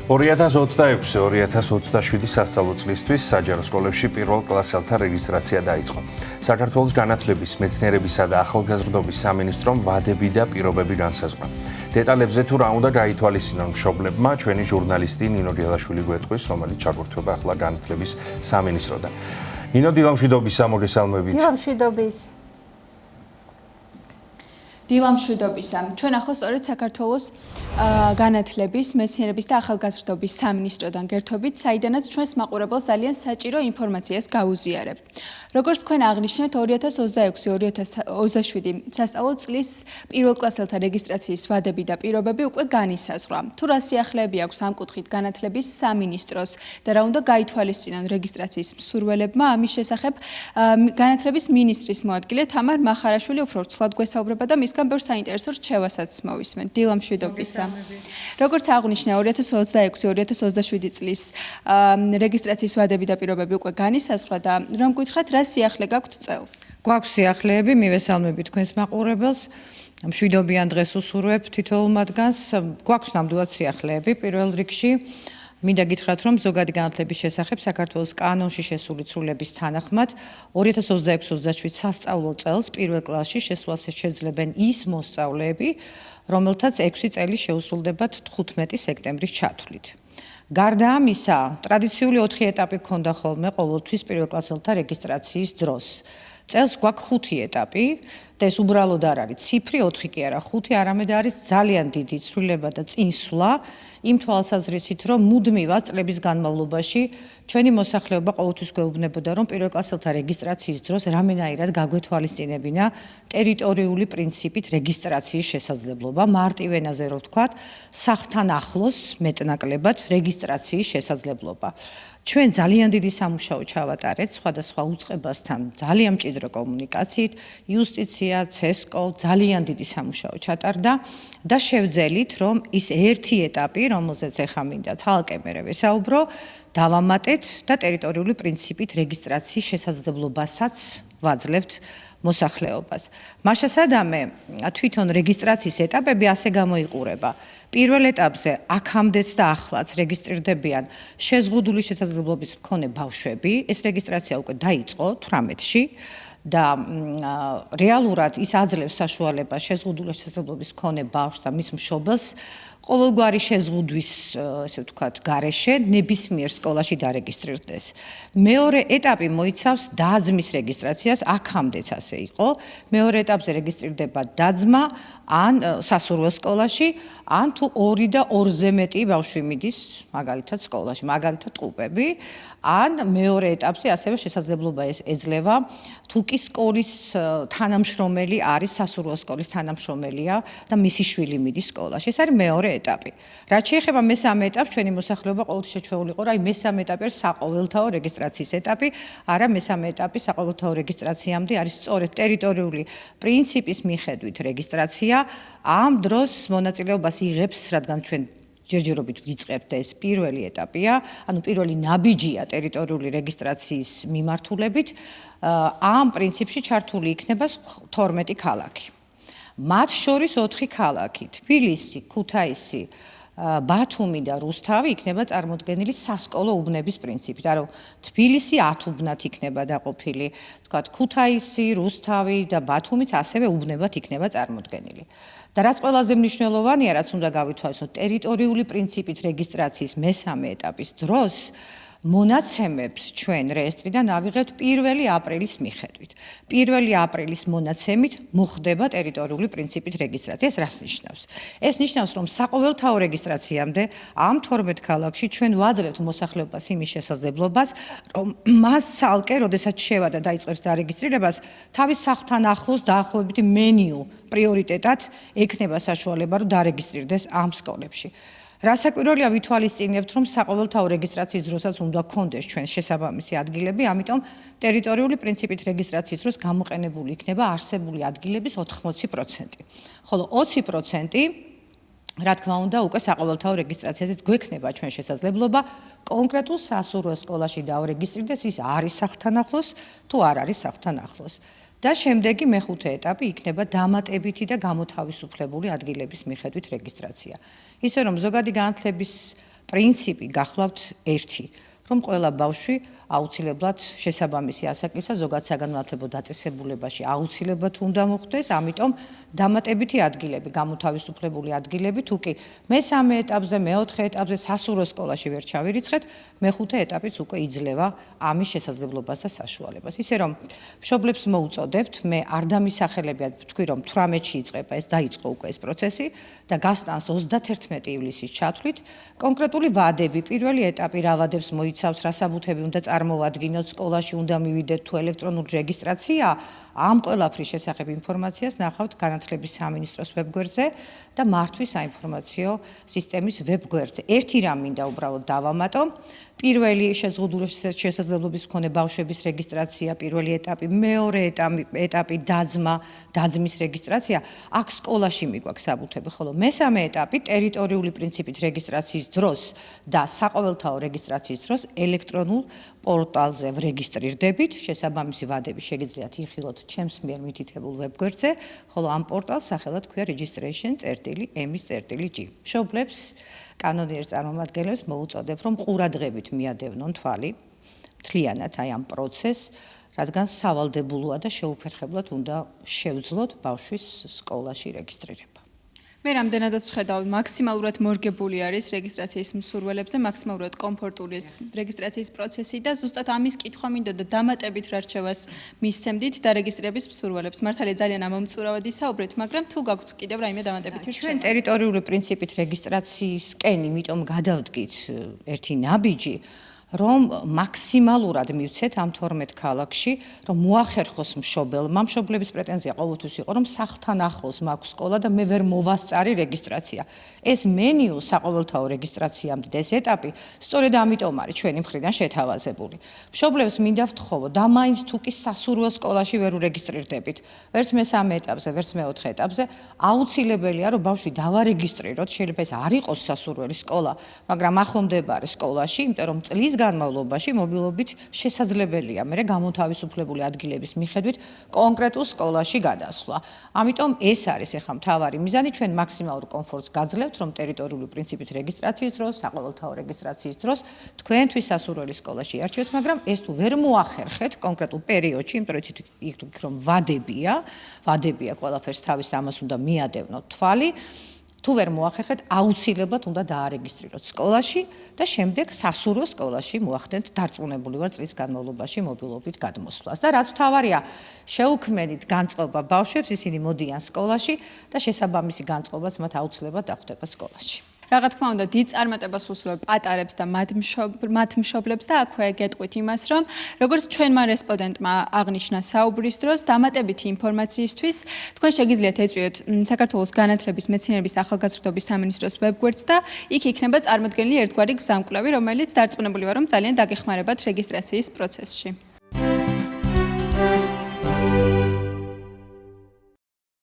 2026-2027 სასწავლო წლისთვის საჯარო სკოლებში პირველ კლასელთა რეგისტრაცია დაიწყო. საქართველოს განათლების, მეცნიერებისა და ახალგაზრდობის სამინისტრომ ვადები და პირობები განსაზღვრა. დეტალებზე თუ რა უნდა გაითვალისწინონ მშობლებმა, ჩვენი ჟურნალისტი ნინო დილაშვილი გვეტყვის, რომელიც ჩაგურთვება ახლა განათლების სამინისტროდან. ნინო, დილამშვიდობისა, მოგესალმებით. დილამშვიდობისა. ჩვენ ახლა სწორედ საქართველოს განათლების, მეცნიერების და ახალგაზრდობის სამინისტროდან გერთობით, საიდანაც ჩვენს მაყურებელს ძალიან საჭირო ინფორმაციას გაუზიარებთ. Როგორც თქვენ აღნიშნეთ, 2026-2027 სასწავლო წლის პირველ კლასელთა რეგისტრაციის ვადები და პირობები უკვე განისაზღვრა. თუ რა სიახლეები აქვს ამ კუთხით განათლების სამინისტროს და რა უნდა გაითვალისწინონ რეგისტრაციის მსურველებმა, ამის შესახებ განათლების მინისტრის მოადგილე თამარ მახარაშვილი უფრო ცვლად გვესაუბრება და მისგან ბევრ საინტერესო რჩევასაც მოვისმენთ. დილამშვიდობისა. როგორც აღნიშნე, 2026-2027 წლის რეგისტრაციის ვადები და პირობები უკვე განისაზღვრა და რომ გითხრათ, რა სიახლე გაქვთ წელს? გვაქვს სიახლეები, მივესალმებით თქვენს მაყურებელს. მშვიდობიან დღეს უსურვებ თითოეულ მათგანს. გვაქვს ნამდვილად სიახლეები პირველ რიგში. მინდა გითხრათ, რომ ზოგადი განათლების შესახებ საქართველოს კანონში შესული ცვლილების თანახმად 2026-27 სასწავლო წელს პირველ კლასში შესვლას შეძლებენ ის მოსწავლეები, რომელთაც 6 წელი შეუსრულდებათ 15 სექტემბრის ჩათვლით. გარდა ამისა, ტრადიციული 4 ეტაპი ჰქონდა ხოლმე ყოველთვის პირველ კლასელთა რეგისტრაციის დროს. წელს გვაქვს 5 ეტაპი და ეს უბრალოდ არ არის ციფრი 4 კი არა 5, არამედ არის ძალიან დიდი ცვლილება და წინსვლა იმ თვალსაზრისით, რომ მუდმივად წლების განმავლობაში ჩვენი მოსახლეობა ყოველთვის გვეუბნებოდა, რომ პირველ კლასელთა რეგისტრაციის დროს რამენაირად გაგვეთვალისწინებინა ტერიტორიული პრინციპით რეგისტრაციის შესაძლებლობა, მარტივ ენაზე რო ვთქვათ, სახლთან ახლოს მეტნაკლებად რეგისტრაციის შესაძლებლობა. ჩვენ ძალიან დიდი სამუშაო ჩავატარეთ სხვადასხვა უწყებასთან, ძალიან მჭიდრო კომუნიკაციით, იუსტიცია, CESCO ძალიან დიდი სამუშაო ჩატარდა და შევძელით, რომ ის ერთი ეტაპი, რომელზეც ახლა მინდა ცალკე მერე ვესაუბრო, დავამატეთ და ტერიტორიული პრინციპით რეგისტრაციის შესაძლებლობასაც ვაძლევთ მოსახლეობას. მაშასადამე თვითონ რეგისტრაციის ეტაპები ასე გამოიყურება. პირველ ეტაპზე აქამდეც და ახლაც რეგისტრირდებიან შეზღუდული შესაძლებლობის მქონე ბავშვები. ეს რეგისტრაცია უკვე დაიწყო 18-ში და რეალურად ის აძლევს საშუალებას შეზღუდული შესაძლებლობის მქონე ბავშვს და მის მშობელს ყოველგვარი შეზღუდვის, ესე ვთქვათ, გარეშე ნებისმიერ სკოლაში დარეგისტრირდეს. მეორე ეტაპი მოიცავს დაძმის რეგისტრაციას, აქამდეც ასე იყო. მეორე ეტაპზე რეგისტრირდება დაძმა ან სასურველ სკოლაში, ან თუ 2 და 2-ზე მეტი ბავშვი მიდის, მაგალითად სკოლაში, მაგალითად ტყუპები, ან მეორე ეტაპზე ასევე შესაძლებლობა ეძლევა, თუ კი სკოლის თანამშრომელი არის, სასურველ სკოლის თანამშრომელია და მისი შვილი მიდის სკოლაში. ეს არის მეორე ეტაპი. რაც შეეხება მესამე ეტაპს, ჩვენი მოსახლეობა ყოველთვის შეჩვეული იყო, რომ მესამე ეტაპი არის საყოველთაო რეგისტრაციის ეტაპი, არა მესამე ეტაპი საყოველთაო რეგისტრაციამდე არის სწორედ ტერიტორიული პრინციპის მიხედვით რეგისტრაცია. ამ დროს მონაწილეობას იღებს, რადგან ჩვენ ჯერჯერობით ვიწყებთ და ეს პირველი ეტაპია, ანუ პირველი ნაბიჯია ტერიტორიული რეგისტრაციის მიმართულებით, ამ პრინციპში ჩართული იქნება 12 ქალაქი. მათ შორის 4 ქალაქი, თბილისი, ქუთაისი, ბათუმი და რუსთავი იქნება წარმოდგენილი სასკოლო უბნების პრინციპით. ანუ თბილისი 10 უბნად იქნება დაყოფილი, ვთქვათ, ქუთაისი, რუსთავი და ბათუმიც ასევე უბნებად იქნება წარმოდგენილი. და რაც ყველაზე მნიშვნელოვანია, რაც უნდა გავითვალისწინოთ, ტერიტორიული პრინციპით რეგისტრაციის მესამე ეტაპის დროს მონაცემებს ჩვენ რეესტრიდან ავიღებთ 1 აპრილის მიხედვით. 1 აპრილის მონაცემით მოხდება ტერიტორიული პრინციპით რეგისტრაცია. ეს რას ნიშნავს? ეს ნიშნავს, რომ საყოველთაო რეგისტრაციამდე ამ 12 ქალაქში ჩვენ ვაძლევთ მოსახლეობას იმის შესაძლებლობას, რომ მას ცალკე, როდესაც შევა და დაიწყებს დარეგისტრირებას, თავის სახლთან ახლოს დაახლოებით მენიუ პრიორიტეტად ექნება საშუალება, რომ დარეგისტრირდეს ამ სკოლებში. რასაკვირველია ვითვალისწინებთ, რომ საყოველთაო რეგისტრაციის დროსაც უნდა გქონდეს ჩვენ შესაბამისი ადგილები, ამიტომ ტერიტორიული პრინციპით რეგისტრაციის დროს გამოყენებული იქნება არსებული ადგილების 80%. ხოლო 20% რა თქმა უნდა, უკვე საყოველთაო რეგისტრაციაზეც გვექნება ჩვენ შესაძლებლობა კონკრეტულ სასურველ სკოლაში დავრეგისტრირდეს, ის არის სახლთან ახლოს, თუ არ არის სახლთან ახლოს. და შემდეგი მეხუთე ეტაპი იქნება დამატებითი და გამოთავისუფლებული ადგილების მიხედვით რეგისტრაცია. ისე რომ ზოგადი განათლების პრინციპი გახლავთ ერთი, რომ ყველა ბავშვი აუცილებლად შესაბამისი ასაკისა ზოგად საგანმანათლებლო დაწესებულებაში აუცილებლად უნდა მოხვდეს, ამიტომ დამატებითი ადგილები, გამოთავისუფლებული ადგილები, თუ კი მესამე ეტაპზე, მეოთხე ეტაპზე სასურველ სკოლაში ვერ ჩავირიცხეთ, მეხუთე ეტაპიც უკვე იძლევა ამის შესაძლებლობას და საშუალებას. ისე რომ მშობლებს მოუწოდებთ, მე არ დამისახელებიათ, თქვი რომ 18-ში იწყება ეს, დაიწყო უკვე ეს პროცესი და გასტანს 31 ივლისის ჩათვლით კონკრეტული ვადები, პირველი ეტაპი რა ვადებს მოიცავს, რა საბუთები უნდა წარმოვადგინოთ, სკოლაში უნდა მივიდეთ თუ ელექტრონული რეგისტრაცია, ამ ყველაფრის შესახებ ინფორმაციას ნახავთ განათლების სამინისტროს ვებგვერდზე და მართვის საინფორმაციო სისტემის ვებგვერდზე. ერთი რამ მინდა უბრალოდ დავამატო, პირველი შეზღუდული შესაძლებლობის მქონე ბავშვების რეგისტრაცია, პირველი ეტაპი, მეორე ეტაპი დაძმის რეგისტრაცია, აქ სკოლაში მიგვაქვს საბუთები, ხოლო მესამე ეტაპი ტერიტორიული პრინციპით რეგისტრაციის დროს და საყოველთაო რეგისტრაციის დროს ელექტრონულ პორტალზე ვრეგისტრირდებით, შესაბამისი ვადები შეგიძლიათ იხილოთ ჩემს მიერ მითითებულ ვებგვერდზე, ხოლო ამ პორტალს სახელად ქვია registration.ms.g. მშობლებს კანონიერ წარმომადგენლებს მოუწოდებ, რომ ყურადღებით მიადევნონ თვალი მთლიანად აი ამ პროცესს, რადგან სავალდებულოა და შეუფერხებლად უნდა შევძლოთ ბავშვის სკოლაში რეგისტრირება. მე რამდენადაც ვხედავ, მაქსიმალურად მორგებული არის რეგისტრაციის მსურველებზე, მაქსიმალურად კომფორტული რეგისტრაციის პროცესი და ზუსტად ამის კითხვა მინდა და დამატებით რა რჩევას მისცემდით დარეგისტრირების მსურველებს. მართალია ძალიან ამომწურავად ისაუბრეთ, მაგრამ თუ გაქვთ კიდევ რაიმე დამატებითი რჩევა? ჩვენ ტერიტორიული პრინციპით რეგისტრაციისკენ იმიტომ გადავდგით ერთი ნაბიჯი, რომ მაქსიმალურად მივცეთ ამ 12 ქალაქში, რომ მოახერხოს მშობელმა, მშობლების პრეტენზია ყოველთვის იყო, რომ სახლთან ახლოს მაქვს სკოლა და მე ვერ მოვასწარი რეგისტრაცია. ეს მენიუ საყოველთაო რეგისტრაციამდე ეს ეტაპი სწორედ ამიტომ არის ჩვენი მხრიდან შეთავაზებული. მშობლებს მინდა ვთხოვო, და მაინც თუ კი სასურველ სკოლაში ვერ ურეგისტრირდებით, ვერც მესამე ეტაპზე, ვერც მეოთხე ეტაპზე, აუცილებელია, რომ ბავშვი დავარეგისტრიროთ, შეიძლება ეს არ იყოს სასურველი სკოლა, მაგრამ ახლომდებარე სკოლაში, იმიტომ რომ წლის განმავლობაში მობილობით შესაძლებელია მე გამოთავისუფლებული ადგილების მიხედვით კონკრეტულ სკოლაში გადასვლა. ამიტომ ეს არის ახლა მთავარი მიზანი, ჩვენ მაქსიმალურ კომფორტს გაძლევთ, რომ ტერიტორიული პრინციპით რეგისტრაციის დროს, საყოველთაო რეგისტრაციის დროს თქვენთვის სასურველი სკოლაში იარჩიოთ, მაგრამ ეს თუ ვერ მოახერხეთ კონკრეტულ პერიოდში, იმიტომ რომ ვადებია ყველაფერს თავის ამას უნდა მიადევნოთ თვალი. თუ ვერ მოახერხეთ, აუცილებლად უნდა დაარეგისტრიროთ სკოლაში და შემდეგ სასურველ სკოლაში მოახდენთ დარწმუნებული ვარ წლის განმავლობაში მობილობით გადმოსვლას. და რაც მთავარია, შეუქმნით განწყობა ბავშვებს, ისინი მოდიან სკოლაში და შესაბამისი განწყობაც მათ აუცილებლად დახვდება სკოლაში. Რა თქმა უნდა, დიდ წარმატებას ვუსურვებ პატარებს და მათ მშობლებს და აქვე გეტყვით იმას, რომ როგორც ჩვენმა რესპონდენტმა აღნიშნა საუბრის დროს, დამატებითი ინფორმაციისთვის თქვენ შეგიძლიათ ეწვიოთ საქართველოს განათლების, მეცნიერების და ახალგაზრდობის სამინისტროს ვებგვერდს და იქ იქნება წარმოდგენილი ერთგვარი გზამკვლევი, რომელიც დარწმუნებული ვარ, რომ ძალიან დაგეხმარებათ რეგისტრაციის პროცესში.